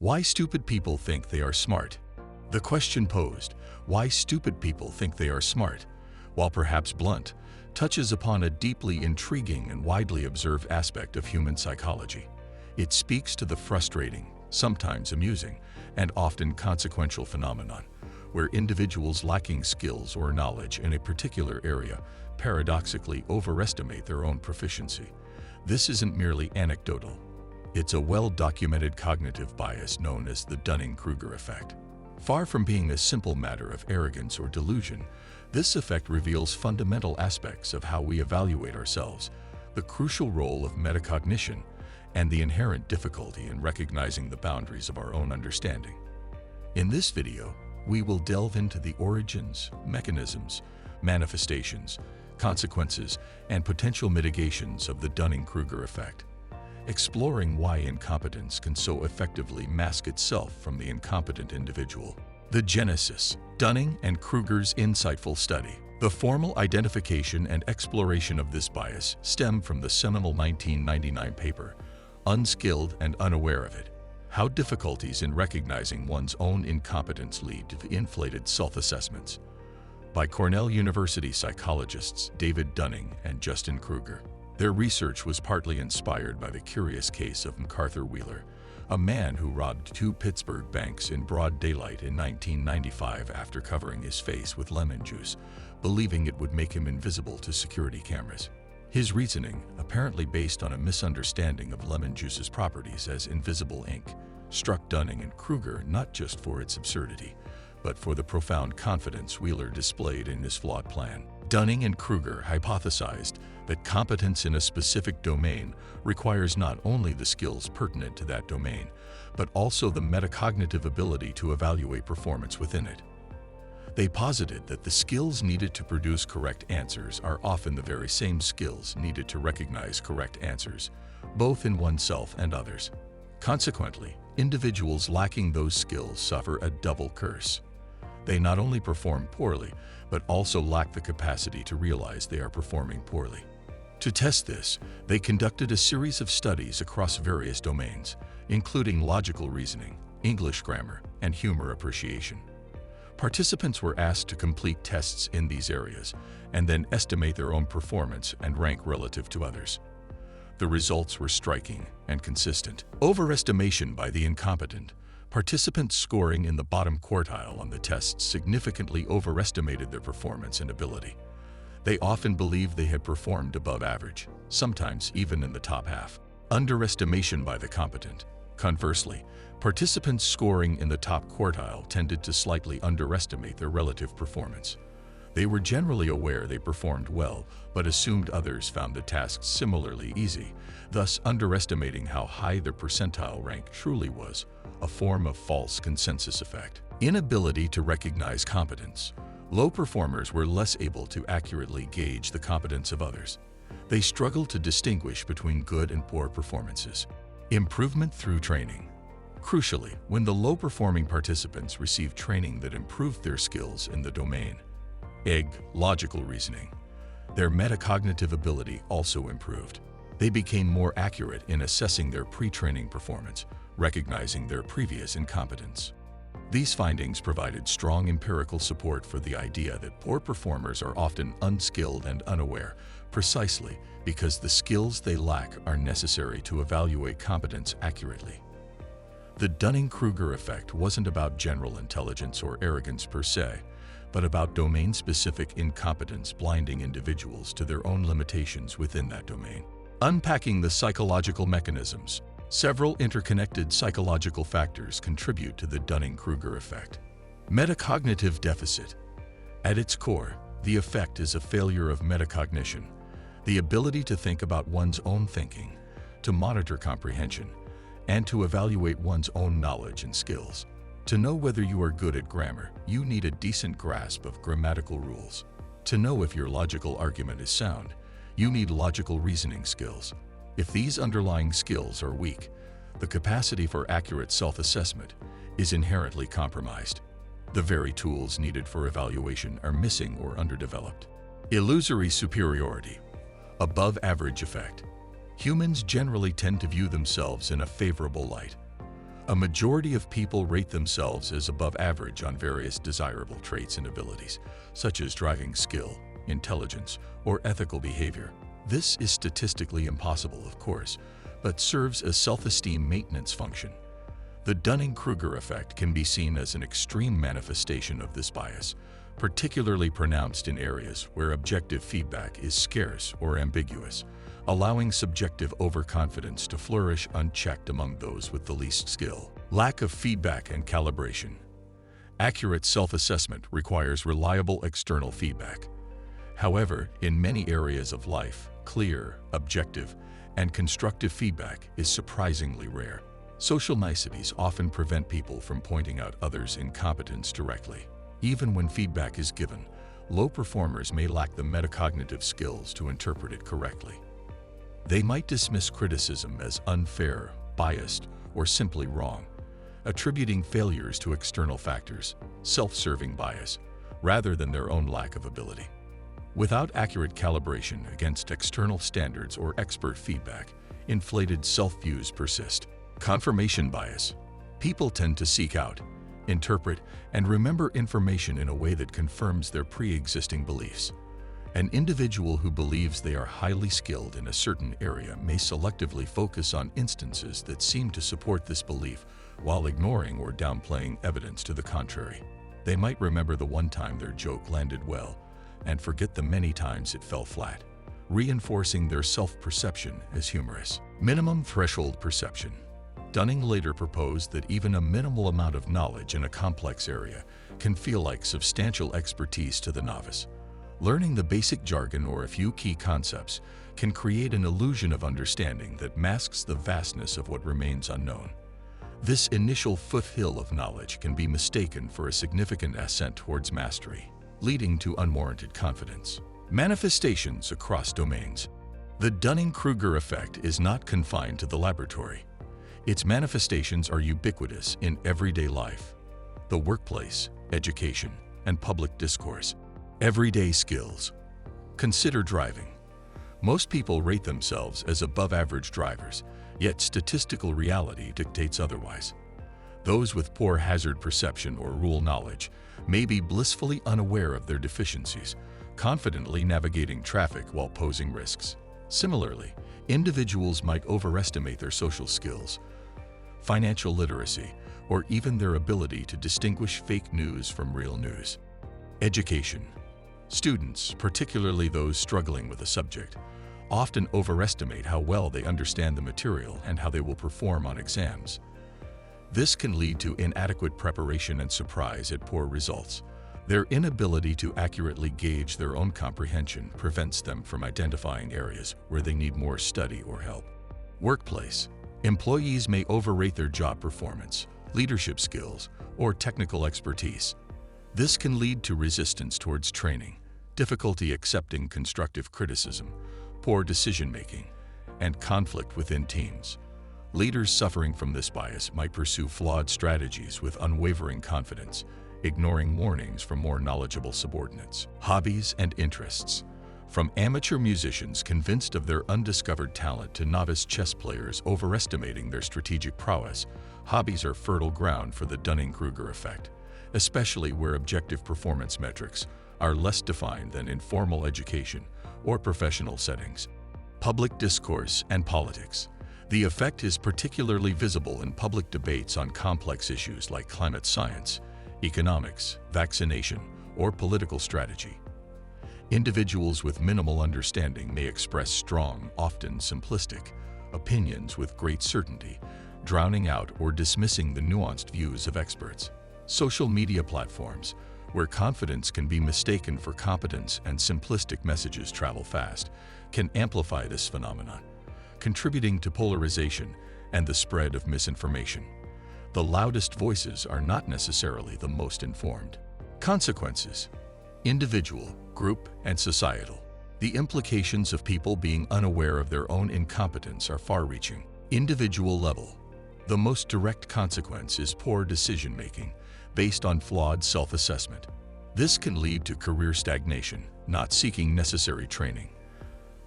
Why stupid people think they are smart. The question posed, why stupid people think they are smart, while perhaps blunt, touches upon a deeply intriguing and widely observed aspect of human psychology. It speaks to the frustrating, sometimes amusing, and often consequential phenomenon, where individuals lacking skills or knowledge in a particular area paradoxically overestimate their own proficiency. This isn't merely anecdotal. It's a well-documented cognitive bias known as the Dunning-Kruger Effect. Far from being a simple matter of arrogance or delusion, this effect reveals fundamental aspects of how we evaluate ourselves, the crucial role of metacognition, and the inherent difficulty in recognizing the boundaries of our own understanding. In this video, we will delve into the origins, mechanisms, manifestations, consequences, and potential mitigations of the Dunning-Kruger effect, exploring why incompetence can so effectively mask itself from the incompetent individual. The genesis, Dunning and Kruger's insightful study. The formal identification and exploration of this bias stem from the seminal 1999 paper, Unskilled and Unaware of It: How Difficulties in Recognizing One's Own Incompetence Lead to Inflated Self-Assessments, by Cornell University psychologists David Dunning and Justin Kruger. Their research was partly inspired by the curious case of MacArthur Wheeler, a man who robbed two Pittsburgh banks in broad daylight in 1995 after covering his face with lemon juice, believing it would make him invisible to security cameras. His reasoning, apparently based on a misunderstanding of lemon juice's properties as invisible ink, struck Dunning and Kruger not just for its absurdity, but for the profound confidence Wheeler displayed in his flawed plan. Dunning and Kruger hypothesized that competence in a specific domain requires not only the skills pertinent to that domain, but also the metacognitive ability to evaluate performance within it. They posited that the skills needed to produce correct answers are often the very same skills needed to recognize correct answers, both in oneself and others. Consequently, individuals lacking those skills suffer a double curse. They not only perform poorly, but also lack the capacity to realize they are performing poorly. To test this, they conducted a series of studies across various domains, including logical reasoning, English grammar, and humor appreciation. Participants were asked to complete tests in these areas and then estimate their own performance and rank relative to others. The results were striking and consistent. Overestimation by the incompetent. Participants scoring in the bottom quartile on the tests significantly overestimated their performance and ability. They often believed they had performed above average, sometimes even in the top half. Underestimation by the competent. Conversely, participants scoring in the top quartile tended to slightly underestimate their relative performance. They were generally aware they performed well, but assumed others found the tasks similarly easy, thus underestimating how high their percentile rank truly was, a form of false consensus effect. Inability to recognize competence. Low performers were less able to accurately gauge the competence of others. They struggled to distinguish between good and poor performances. Improvement through training. Crucially, when the low-performing participants received training that improved their skills in the domain, logical reasoning, their metacognitive ability also improved. They became more accurate in assessing their pre-training performance, recognizing their previous incompetence. These findings provided strong empirical support for the idea that poor performers are often unskilled and unaware, precisely because the skills they lack are necessary to evaluate competence accurately. The Dunning-Kruger effect wasn't about general intelligence or arrogance per se, but about domain-specific incompetence blinding individuals to their own limitations within that domain. Unpacking the psychological mechanisms. Several interconnected psychological factors contribute to the Dunning-Kruger effect. Metacognitive deficit. At its core, the effect is a failure of metacognition, the ability to think about one's own thinking, to monitor comprehension, and to evaluate one's own knowledge and skills. To know whether you are good at grammar, you need a decent grasp of grammatical rules. To know if your logical argument is sound, you need logical reasoning skills. If these underlying skills are weak, the capacity for accurate self-assessment is inherently compromised. The very tools needed for evaluation are missing or underdeveloped. Illusory superiority. Above-average effect. Humans generally tend to view themselves in a favorable light. A majority of people rate themselves as above average on various desirable traits and abilities, such as driving skill, intelligence, or ethical behavior. This is statistically impossible, of course, but serves a self-esteem maintenance function. The Dunning-Kruger effect can be seen as an extreme manifestation of this bias, particularly pronounced in areas where objective feedback is scarce or ambiguous, allowing subjective overconfidence to flourish unchecked among those with the least skill. Lack of feedback and calibration. Accurate self-assessment requires reliable external feedback. However, in many areas of life, clear, objective, and constructive feedback is surprisingly rare. Social niceties often prevent people from pointing out others' incompetence directly. Even when feedback is given, low performers may lack the metacognitive skills to interpret it correctly. They might dismiss criticism as unfair, biased, or simply wrong, attributing failures to external factors, self-serving bias, rather than their own lack of ability. Without accurate calibration against external standards or expert feedback, inflated self-views persist. Confirmation bias. People tend to seek out, interpret, and remember information in a way that confirms their pre-existing beliefs. An individual who believes they are highly skilled in a certain area may selectively focus on instances that seem to support this belief while ignoring or downplaying evidence to the contrary. They might remember the one time their joke landed well and forget the many times it fell flat, reinforcing their self-perception as humorous. Minimum threshold perception. Dunning later proposed that even a minimal amount of knowledge in a complex area can feel like substantial expertise to the novice. Learning the basic jargon or a few key concepts can create an illusion of understanding that masks the vastness of what remains unknown. This initial foothill of knowledge can be mistaken for a significant ascent towards mastery, leading to unwarranted confidence. Manifestations across domains. The Dunning-Kruger effect is not confined to the laboratory. Its manifestations are ubiquitous in everyday life, the workplace, education, and public discourse. Everyday skills. Consider driving. Most people rate themselves as above-average drivers, yet statistical reality dictates otherwise. Those with poor hazard perception or rule knowledge may be blissfully unaware of their deficiencies, confidently navigating traffic while posing risks. Similarly, individuals might overestimate their social skills, financial literacy, or even their ability to distinguish fake news from real news. Education. Students, particularly those struggling with a subject, often overestimate how well they understand the material and how they will perform on exams. This can lead to inadequate preparation and surprise at poor results. Their inability to accurately gauge their own comprehension prevents them from identifying areas where they need more study or help. Workplace. Employees may overrate their job performance, leadership skills, or technical expertise. This can lead to resistance towards training, difficulty accepting constructive criticism, poor decision-making, and conflict within teams. Leaders suffering from this bias might pursue flawed strategies with unwavering confidence, ignoring warnings from more knowledgeable subordinates. Hobbies and interests. From amateur musicians convinced of their undiscovered talent to novice chess players overestimating their strategic prowess, hobbies are fertile ground for the Dunning-Kruger effect, especially where objective performance metrics are less defined than in formal education or professional settings. Public discourse and politics. The effect is particularly visible in public debates on complex issues like climate science, economics, vaccination, or political strategy. Individuals with minimal understanding may express strong, often simplistic, opinions with great certainty, drowning out or dismissing the nuanced views of experts. Social media platforms, where confidence can be mistaken for competence and simplistic messages travel fast, can amplify this phenomenon, contributing to polarization and the spread of misinformation. The loudest voices are not necessarily the most informed. Consequences. Individual, group, and societal. The implications of people being unaware of their own incompetence are far-reaching. Individual level. The most direct consequence is poor decision-making based on flawed self-assessment. This can lead to career stagnation, not seeking necessary training.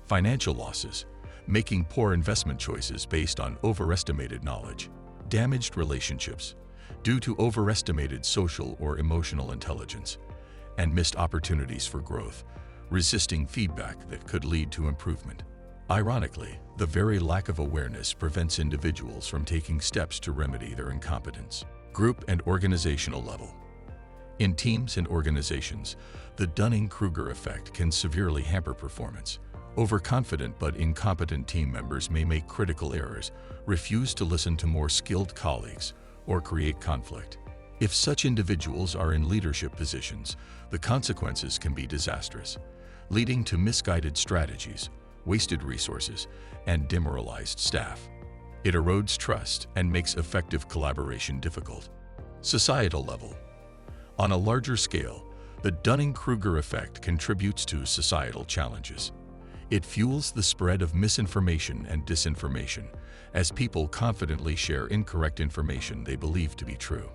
Financial losses, making poor investment choices based on overestimated knowledge. damaged relationships due to overestimated social or emotional intelligence, and missed opportunities for growth, resisting feedback that could lead to improvement. Ironically, the very lack of awareness prevents individuals from taking steps to remedy their incompetence. Group and organizational level. In teams and organizations, the Dunning-Kruger effect can severely hamper performance. Overconfident but incompetent team members may make critical errors, refuse to listen to more skilled colleagues, or create conflict. If such individuals are in leadership positions, the consequences can be disastrous, leading to misguided strategies, wasted resources, and demoralized staff. It erodes trust and makes effective collaboration difficult. Societal level. On a larger scale, the Dunning-Kruger effect contributes to societal challenges. It fuels the spread of misinformation and disinformation, as people confidently share incorrect information they believe to be true.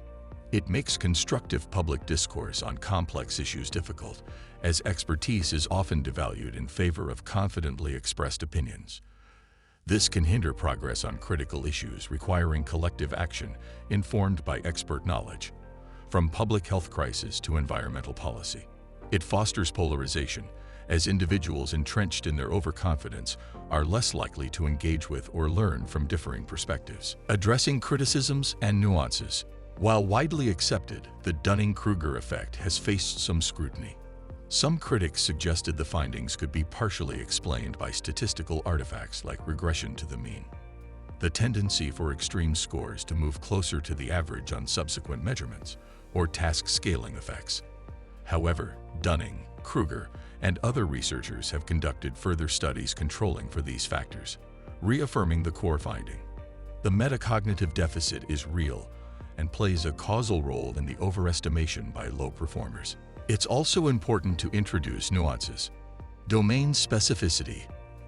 It makes constructive public discourse on complex issues difficult, as expertise is often devalued in favor of confidently expressed opinions. This can hinder progress on critical issues requiring collective action informed by expert knowledge, from public health crisis to environmental policy. It fosters polarization, as individuals entrenched in their overconfidence are less likely to engage with or learn from differing perspectives. Addressing criticisms and nuances. While widely accepted, the Dunning-Kruger effect has faced some scrutiny. Some critics suggested the findings could be partially explained by statistical artifacts like regression to the mean, the tendency for extreme scores to move closer to the average on subsequent measurements, or task scaling effects. However, Dunning, Kruger, and other researchers have conducted further studies controlling for these factors, reaffirming the core finding. The metacognitive deficit is real and plays a causal role in the overestimation by low performers. It's also important to introduce nuances. Domain specificity.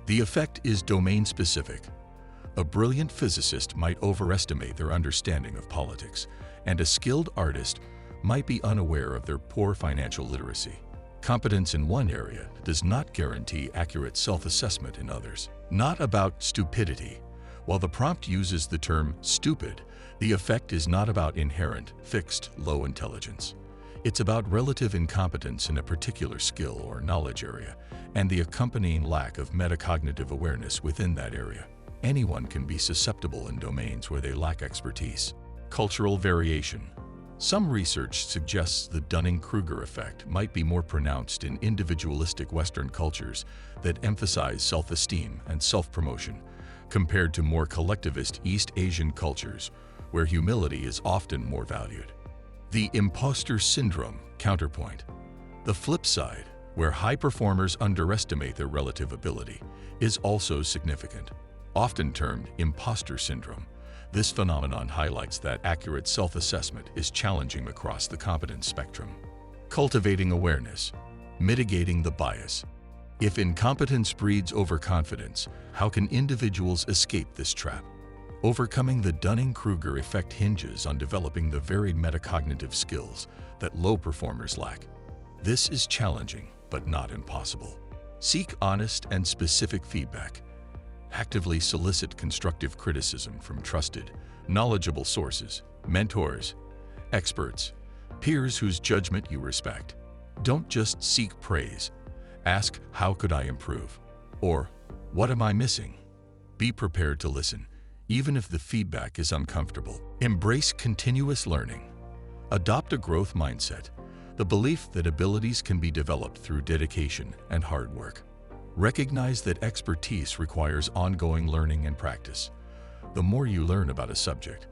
The effect is domain-specific. A brilliant physicist might overestimate their understanding of politics, and a skilled artist might be unaware of their poor financial literacy. Competence in one area does not guarantee accurate self-assessment in others. Not about stupidity. While the prompt uses the term stupid, the effect is not about inherent, fixed, low intelligence. It's about relative incompetence in a particular skill or knowledge area, and the accompanying lack of metacognitive awareness within that area. Anyone can be susceptible in domains where they lack expertise. Cultural variation. Some research suggests the Dunning-Kruger effect might be more pronounced in individualistic Western cultures that emphasize self-esteem and self-promotion, compared to more collectivist East Asian cultures, where humility is often more valued. The imposter syndrome counterpoint. The flip side, where high performers underestimate their relative ability, is also significant. Often termed imposter syndrome, this phenomenon highlights that accurate self-assessment is challenging across the competence spectrum. Cultivating awareness. Mitigating the bias. If incompetence breeds overconfidence, how can individuals escape this trap? Overcoming the Dunning-Kruger effect hinges on developing the varied metacognitive skills that low performers lack. This is challenging, but not impossible. Seek honest and specific feedback. Actively solicit constructive criticism from trusted, knowledgeable sources, mentors, experts, peers whose judgment you respect. Don't just seek praise. Ask, how could I improve? Or, what am I missing? Be prepared to listen, even if the feedback is uncomfortable. Embrace continuous learning. Adopt a growth mindset, the belief that abilities can be developed through dedication and hard work. Recognize that expertise requires ongoing learning and practice. The more you learn about a subject,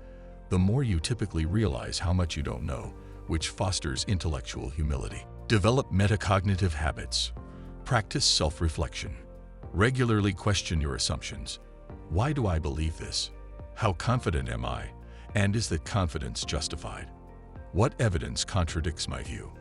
the more you typically realize how much you don't know, which fosters intellectual humility. Develop metacognitive habits. Practice self-reflection. Regularly question your assumptions. Why do I believe this? How confident am I? And is that confidence justified? What evidence contradicts my view?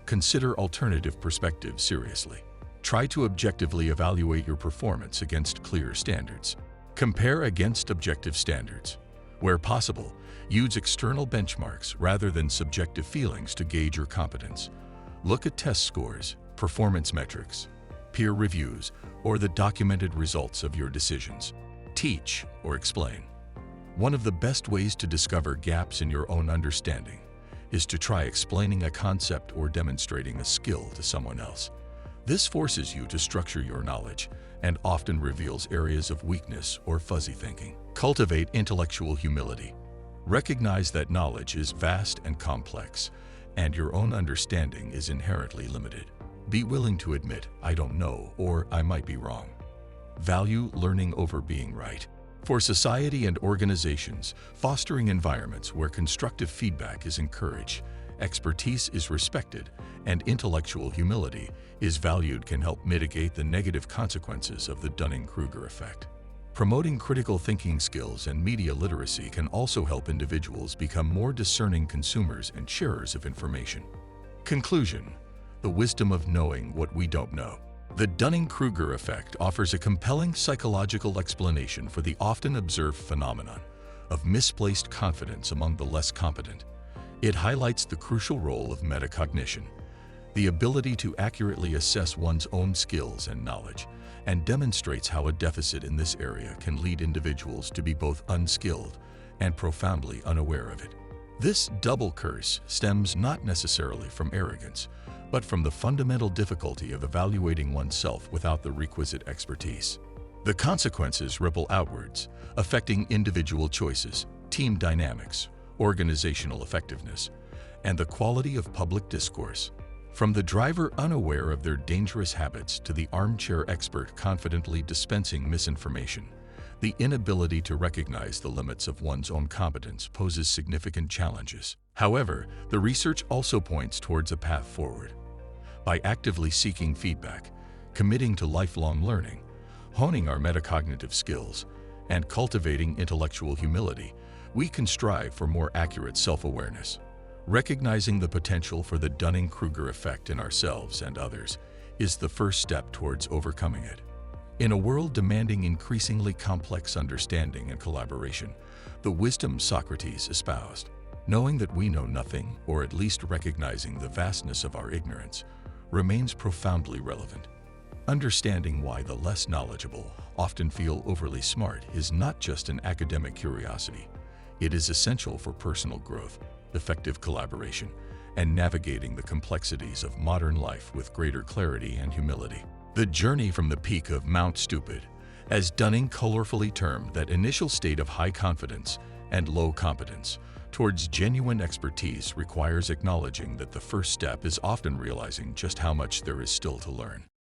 Consider alternative perspectives seriously. Try to objectively evaluate your performance against clear standards. Compare against objective standards. Where possible, use external benchmarks rather than subjective feelings to gauge your competence. Look at test scores, performance metrics, peer reviews, or the documented results of your decisions. Teach or explain. One of the best ways to discover gaps in your own understanding is to try explaining a concept or demonstrating a skill to someone else. This forces you to structure your knowledge and often reveals areas of weakness or fuzzy thinking. Cultivate intellectual humility. Recognize that knowledge is vast and complex, and your own understanding is inherently limited. Be willing to admit, "I don't know," or "I might be wrong." Value learning over being right. For society and organizations, fostering environments where constructive feedback is encouraged, expertise is respected, and intellectual humility is valued can help mitigate the negative consequences of the Dunning-Kruger effect. Promoting critical thinking skills and media literacy can also help individuals become more discerning consumers and sharers of information. Conclusion: the wisdom of knowing what we don't know. The Dunning-Kruger effect offers a compelling psychological explanation for the often observed phenomenon of misplaced confidence among the less competent. It highlights the crucial role of metacognition, the ability to accurately assess one's own skills and knowledge, and demonstrates how a deficit in this area can lead individuals to be both unskilled and profoundly unaware of it. This double curse stems not necessarily from arrogance, but from the fundamental difficulty of evaluating oneself without the requisite expertise. The consequences ripple outwards, affecting individual choices, team dynamics, organizational effectiveness, and the quality of public discourse. From the driver unaware of their dangerous habits to the armchair expert confidently dispensing misinformation, the inability to recognize the limits of one's own competence poses significant challenges. However, the research also points towards a path forward. By actively seeking feedback, committing to lifelong learning, honing our metacognitive skills, and cultivating intellectual humility, we can strive for more accurate self-awareness. Recognizing the potential for the Dunning-Kruger effect in ourselves and others is the first step towards overcoming it. In a world demanding increasingly complex understanding and collaboration, the wisdom Socrates espoused, knowing that we know nothing, or at least recognizing the vastness of our ignorance, remains profoundly relevant. Understanding why the less knowledgeable often feel overly smart is not just an academic curiosity. It is essential for personal growth, effective collaboration, and navigating the complexities of modern life with greater clarity and humility. The journey from the peak of Mount Stupid, as Dunning colorfully termed that initial state of high confidence and low competence, towards genuine expertise requires acknowledging that the first step is often realizing just how much there is still to learn.